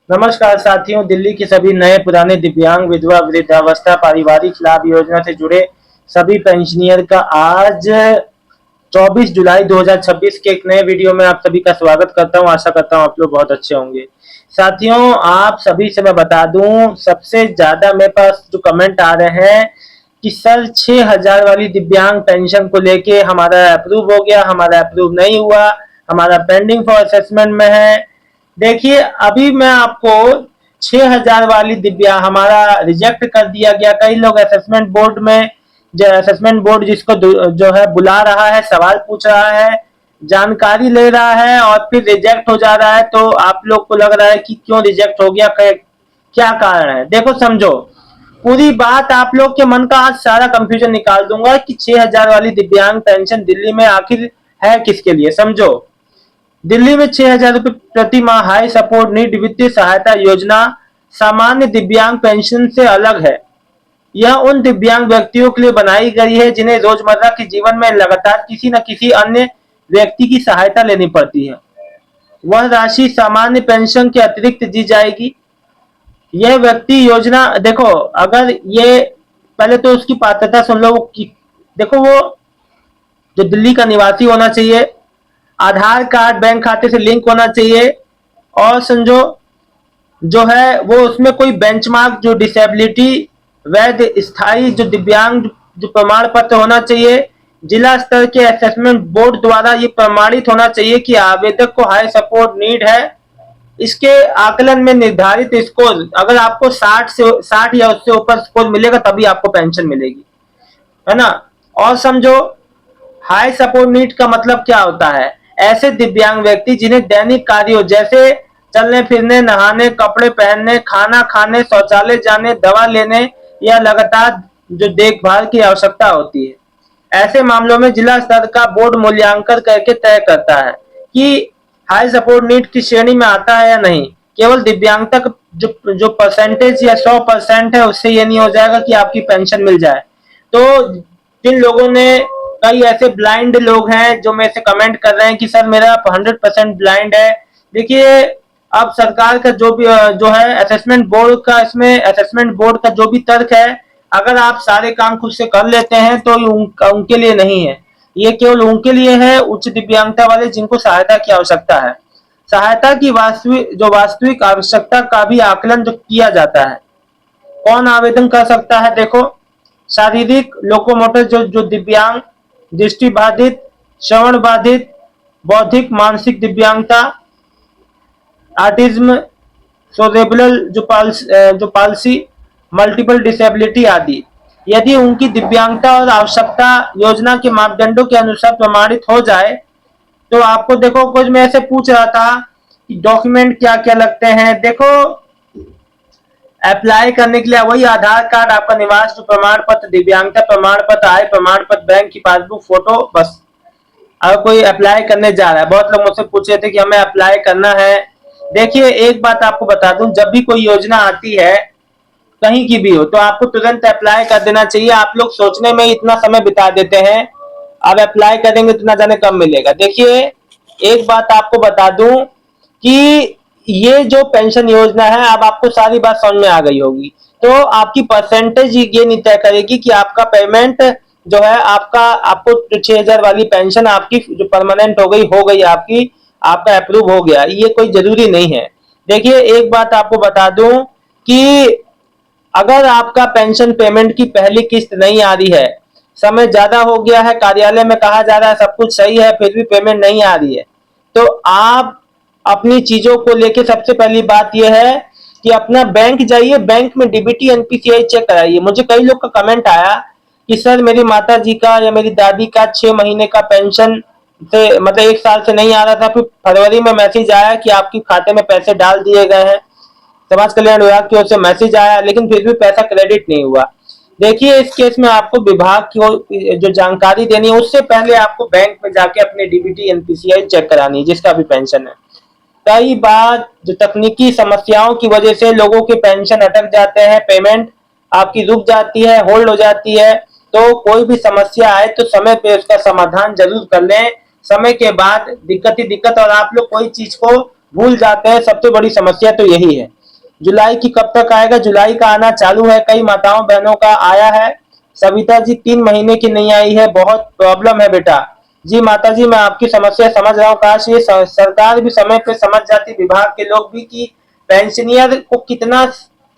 नमस्कार साथियों, दिल्ली के सभी नए पुराने दिव्यांग, विधवा, वृद्धावस्था, पारिवारिक लाभ योजना से जुड़े सभी पेंशनियर का आज 24 जुलाई 2026 के एक नए वीडियो में आप सभी का स्वागत करता हूं। आशा करता हूं आप लोग बहुत अच्छे होंगे। साथियों, आप सभी से मैं बता दूं, सबसे ज्यादा मेरे पास जो कमेंट आ रहे हैं कि सर 6000 वाली दिव्यांग पेंशन को लेके हमारा अप्रूव हो गया, हमारा अप्रूव नहीं हुआ, हमारा पेंडिंग फॉर असेसमेंट में है। देखिए, अभी मैं आपको 6000 वाली दिव्या हमारा रिजेक्ट कर दिया गया। कई लोग असेसमेंट बोर्ड में, जो असेसमेंट बोर्ड जिसको जो है बुला रहा है, सवाल पूछ रहा है, जानकारी ले रहा है और फिर रिजेक्ट हो जा रहा है। तो आप लोग को लग रहा है कि क्यों रिजेक्ट हो गया, क्या कारण है। देखो, समझो पूरी बात, आप लोग के मन का आज सारा कंफ्यूजन निकाल दूंगा कि 6000 वाली दिव्यांग पेंशन दिल्ली में आखिर है किसके लिए। समझो, दिल्ली में 6000 रुपए प्रति माह हाई सपोर्ट नीड वित्तीय सहायता योजना सामान्य दिव्यांग पेंशन से अलग है। यह उन दिव्यांग व्यक्तियों के लिए बनाई गई है जिन्हें रोजमर्रा के जीवन में लगातार किसी न किसी अन्य व्यक्ति की सहायता लेनी पड़ती है। वह राशि सामान्य पेंशन के अतिरिक्त दी जाएगी। यह व्यक्ति योजना, देखो, अगर ये, पहले तो उसकी पात्रता सुन लो कि देखो, वो जो दिल्ली का निवासी होना चाहिए, आधार कार्ड बैंक खाते से लिंक होना चाहिए, और समझो जो है वो उसमें कोई बेंचमार्क, जो डिसेबिलिटी वैध स्थायी जो दिव्यांग जो प्रमाण पत्र होना चाहिए। जिला स्तर के असेसमेंट बोर्ड द्वारा ये प्रमाणित होना चाहिए कि आवेदक को हाई सपोर्ट नीड है। इसके आकलन में निर्धारित स्कोर, अगर आपको 60 या उससे ऊपर स्कोर मिलेगा तभी आपको पेंशन मिलेगी, है ना। और समझो, हाई सपोर्ट नीड का मतलब क्या होता है। ऐसे दिव्यांग व्यक्ति जिन्हें दैनिक कार्यों जैसे चलने फिरने, नहाने, कपड़े पहनने, खाना खाने, शौचालय जाने, दवा लेने या लगातार जो देखभाल की आवश्यकता होती है, ऐसे मामलों में जिला स्तर का बोर्ड मूल्यांकन करके तय करता है कि हाई सपोर्ट नीड की श्रेणी में आता है या नहीं। केवल दिव्यांगता जो परसेंटेज या 100% है, उससे ये नहीं हो जाएगा कि आपकी पेंशन मिल जाए। तो जिन लोगों ने, कई ऐसे ब्लाइंड लोग हैं जो मेरे से कमेंट कर रहे हैं कि सर मेरा 100% ब्लाइंड है। देखिए, अब सरकार का जो भी जो है असेसमेंट बोर्ड का, इसमें असेसमेंट बोर्ड का जो भी तर्क है, अगर आप सारे काम खुद से कर लेते हैं तो उनके लिए नहीं है। ये केवल उनके लिए है, उच्च दिव्यांगता वाले, जिनको सहायता की आवश्यकता है। सहायता की वास्तविक आवश्यकता का भी आकलन जो किया जाता है। कौन आवेदन कर सकता है? देखो, शारीरिक लोकोमोटर जो दिव्यांग, दृष्टि बाधित, श्रवण बाधित, बौद्धिक मानसिक दिव्यांगता, ऑटिज्म, सेरेब्रल जो पाल्सी, मल्टीपल डिसेबिलिटी आदि। यदि उनकी दिव्यांगता और आवश्यकता योजना के मापदंडों के अनुसार प्रमाणित हो जाए तो आपको, देखो, कुछ मैं ऐसे पूछ रहा था कि डॉक्यूमेंट क्या क्या लगते हैं। देखो, अप्लाई करने के लिए वही आधार कार्ड, आपका निवास प्रमाण पत्र, दिव्यांगता प्रमाण पत्र, आय प्रमाण पत्र, बैंक की पासबुक फोटो, बस। अगर कोई अप्लाई करने जा रहा है, बहुत लोग मुझसे पूछ रहे थे कि हमें अप्लाई करना है। देखिए, एक बात आपको बता दूं, जब भी कोई योजना आती है कहीं की भी हो, तो आपको तुरंत अप्लाई कर देना चाहिए। आप लोग सोचने में इतना समय बिता देते हैं, अब अप्लाई करेंगे तो ना जाने कब मिलेगा। देखिए, एक बात आपको बता दूं कि ये जो पेंशन योजना है, अब आपको सारी बात समझ में आ गई होगी। तो आपकी परसेंटेज ये नहीं तय करेगी कि आपका पेमेंट जो है, आपको 6000 वाली पेंशन आपकी जो परमानेंट हो गई आपकी, आपका अप्रूव हो गया, ये कोई जरूरी नहीं है। देखिए, एक बात आपको बता दूं कि अगर आपका पेंशन पेमेंट की पहली किस्त नहीं आ रही है, समय ज्यादा हो गया है, कार्यालय में कहा जा रहा है सब कुछ सही है, फिर भी पेमेंट नहीं आ रही है, तो आप अपनी चीजों को लेके सबसे पहली बात यह है कि अपना बैंक जाइए, बैंक में डीबीटी एनपीसीआई चेक कराइए। मुझे कई लोग का कमेंट आया कि सर मेरी माता जी का या मेरी दादी का 6 महीने का पेंशन से, मतलब 1 साल से नहीं आ रहा था, फिर फरवरी में मैसेज आया कि आपके खाते में पैसे डाल दिए गए हैं। समाज कल्याण विभाग की ओर से मैसेज आया, लेकिन फिर भी पैसा क्रेडिट नहीं हुआ। देखिए, इस केस में आपको विभाग की जो जानकारी देनी है, उससे पहले आपको बैंक में जाके अपने डीबीटी एनपीसीआई चेक करानी है, जिसका भी पेंशन है। कई बार जो तकनीकी समस्याओं की वजह से लोगों के पेंशन अटक जाते हैं, पेमेंट आपकी रुक जाती है, होल्ड हो जाती है। तो कोई भी समस्या आए तो समय पे उसका समाधान जरूर कर लें। समय के बाद दिक्कत ही दिक्कत, और आप लोग कोई चीज को भूल जाते हैं, सबसे बड़ी समस्या तो यही है। जुलाई की कब तक आएगा? जुलाई का आना चालू है, कई माताओं बहनों का आया है। सविता जी 3 महीने की नहीं आई है, बहुत प्रॉब्लम है बेटा। जी माता जी, मैं आपकी समस्या समझ रहा हूँ। काश ये सरकार भी समय पे समझ जाती, विभाग के लोग भी, कि पेंशनियर को कितना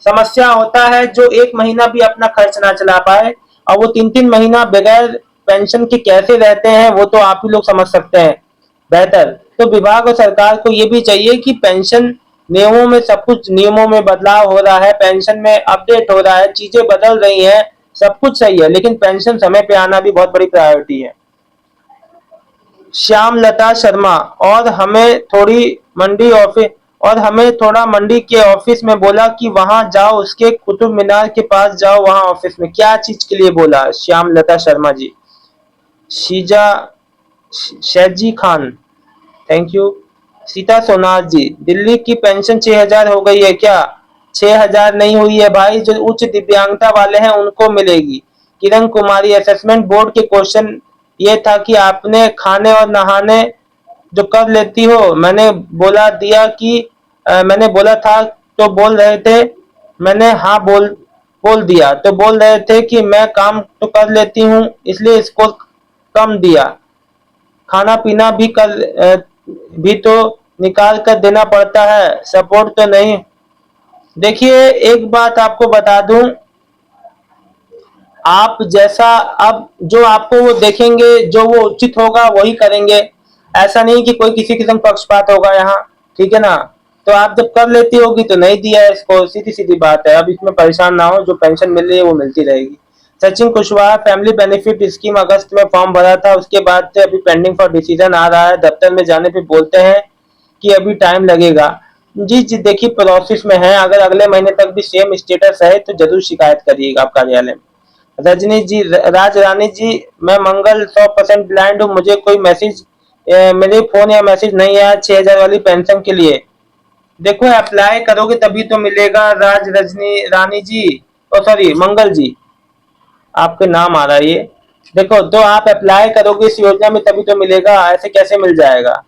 समस्या होता है जो 1 महीना भी अपना खर्च ना चला पाए, और वो 3-3 महीना बगैर पेंशन के कैसे रहते हैं, वो तो आप ही लोग समझ सकते हैं बेहतर। तो विभाग और सरकार को ये भी चाहिए कि पेंशन नियमों में, सब कुछ नियमों में बदलाव हो रहा है, पेंशन में अपडेट हो रहा है, चीजें बदल रही हैं, सब कुछ सही है, लेकिन पेंशन समय पे आना भी बहुत बड़ी प्रायोरिटी है। श्यामलता शर्मा, और हमें थोड़ी मंडी ऑफिस और हमें थोड़ा मंडी के ऑफिस में बोला कि वहां जाओ, उसके कुतुब मीनार के पास जाओ, वहां ऑफिस में क्या चीज के लिए बोला? श्यामलता शर्मा जी। Sheeja Shaiji Khan, thank you. सीता सोनार जी, दिल्ली की पेंशन 6,000 हो गई है क्या? 6,000 नहीं हुई है भाई, जो उच्च दिव्यांगता वाले हैं उनको मिलेगी। किरण कुमारी, असेसमेंट बोर्ड के क्वेश्चन ये था कि आपने खाने और नहाने जो कर लेती हो, मैंने बोला दिया कि मैंने बोला था तो बोल रहे थे, मैंने हाँ बोल दिया तो बोल रहे थे कि मैं काम तो कर लेती हूँ, इसलिए इसको कम दिया। खाना पीना भी भी तो निकाल कर देना पड़ता है, सपोर्ट तो नहीं। देखिए एक बात आपको बता दूं, आप जैसा, अब जो आपको वो देखेंगे, जो वो उचित होगा वही करेंगे। ऐसा नहीं कि कोई किसी किस्म पक्षपात होगा यहाँ, ठीक है ना? तो आप जब कर लेती होगी तो नहीं दिया है इसको, सीधी सीधी बात है। अब इसमें परेशान ना हो, जो पेंशन मिल रही है वो मिलती रहेगी। Sachin Kushwaha, family benefit scheme अगस्त में फॉर्म भरा था, उसके बाद से अभी पेंडिंग फॉर डिसीजन आ रहा है। दफ्तर में जाने पे बोलते हैं कि अभी टाइम लगेगा। जी जी, देखिए प्रोसेस में है, अगर अगले महीने तक भी सेम स्टेटस है तो जरूर शिकायत करिएगा आप कार्यालय में। रजनी जी, राज रानी जी, मैं मंगल 100% ब्लाइंड हूँ, मुझे कोई मैसेज, मेरे फोन या मैसेज नहीं आया 6,000 वाली पेंशन के लिए। देखो अप्लाई करोगे तभी तो मिलेगा राज रजनी रानी जी, ओ सॉरी मंगल जी, आपके नाम आ रहा है ये। देखो तो आप अप्लाई करोगे इस योजना में तभी तो मिलेगा, ऐसे कैसे मिल जाएगा?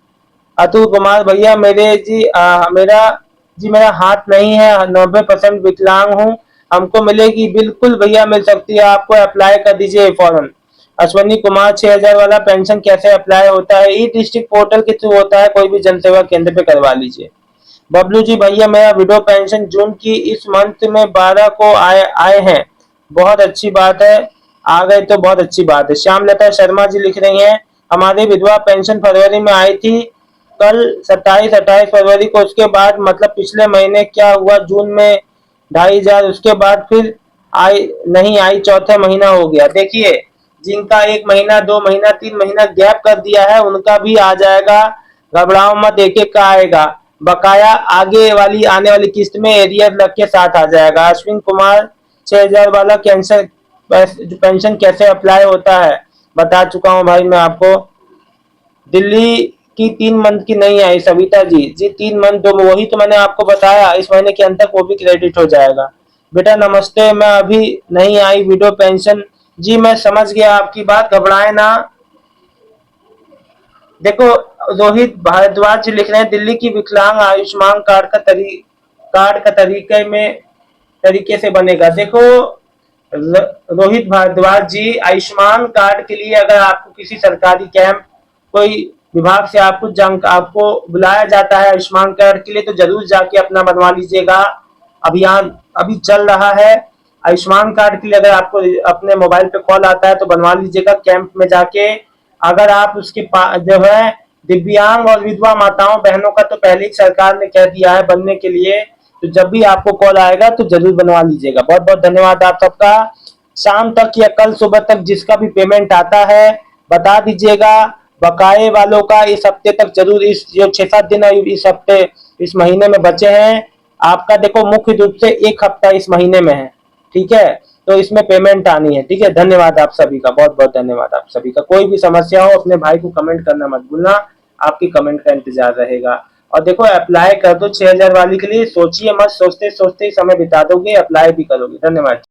अतुल कुमार भैया, मेरा हाथ नहीं है, 90% विकलांग हूँ, हमको मिलेगी? बिल्कुल भैया मिल सकती है आपको, अप्लाई कर दीजिए फौरन। अश्वनी कुमार, 6,000 वाला पेंशन कैसे अप्लाई होता है? ई डिस्ट्रिक्ट पोर्टल के थ्रू होता है, कोई भी जनसेवा केंद्र पे करवा लीजिए। बबलू जी भैया, मेरा विडो पेंशन जून की इस मंथ में 12 को आए हैं, बहुत अच्छी बात है, आ गए तो बहुत अच्छी बात है। श्यामलता शर्मा जी लिख रही हैं, हमारी विधवा पेंशन फरवरी में आई थी, कल 27-28 फरवरी को, उसके बाद मतलब पिछले महीने क्या हुआ, जून में 2,500, उसके बाद फिर आई नहीं आई, चौथा महीना हो गया। देखिए जिनका 1 महीना 2 महीना 3 महीना गैप कर दिया है उनका भी आ जाएगा, घबराओ मत, एक एक का आएगा। बकाया आगे वाली आने वाली किस्त में एरियर लग के साथ आ जाएगा। अश्विन कुमार, 6,000 वाला कैंसर पेंशन कैसे अप्लाई होता है? बता चुका हूँ भाई मैं आपको। दिल्ली की 3 मंथ की नहीं आई सविता जी, जी 3 मंथ तो वही तो मैंने आपको बताया, इस महीने के अंत तक वो भी क्रेडिट हो जाएगा। बेटा नमस्ते, मैं अभी नहीं आई विडो पेंशन। जी मैं समझ गया आपकी बात, घबराए ना। देखो रोहित भारद्वाज जी लिख रहे हैं, दिल्ली की विकलांग आयुष्मान कार्ड का तरीके से बनेगा। देखो रोहित भारद्वाज जी, आयुष्मान कार्ड के लिए अगर आपको किसी सरकारी कैंप, कोई विभाग से आपको बुलाया जाता है आयुष्मान कार्ड के लिए, तो जरूर जाके अपना बनवा लीजिएगा। अभियान अभी चल रहा है आयुष्मान कार्ड के लिए, अगर आपको अपने मोबाइल पे कॉल आता है तो बनवा लीजिएगा कैंप में जाके। अगर आप उसके जो है दिव्यांग और विधवा माताओं बहनों का तो पहले ही सरकार ने कह दिया है बनने के लिए, तो जब भी आपको कॉल आएगा तो जरूर बनवा लीजिएगा। बहुत बहुत धन्यवाद आप सबका। शाम तक या कल सुबह तक जिसका भी पेमेंट आता है बता दीजिएगा। बकाए वालों का इस हफ्ते तक जरूर, इस जो 6-7 दिन इस हफ्ते इस महीने में बचे हैं, आपका देखो मुख्य रूप से 1 हफ्ता इस महीने में है, ठीक है? तो इसमें पेमेंट आनी है, ठीक है? धन्यवाद आप सभी का, बहुत बहुत धन्यवाद आप सभी का। कोई भी समस्या हो अपने भाई को कमेंट करना मत भूलना, आपकी कमेंट का इंतजार रहेगा। और देखो अप्लाई कर दो 6,000 वाली के लिए, सोचिए मत, सोचते सोचते ही समय बिता दोगे, अप्लाई भी करोगे। धन्यवाद।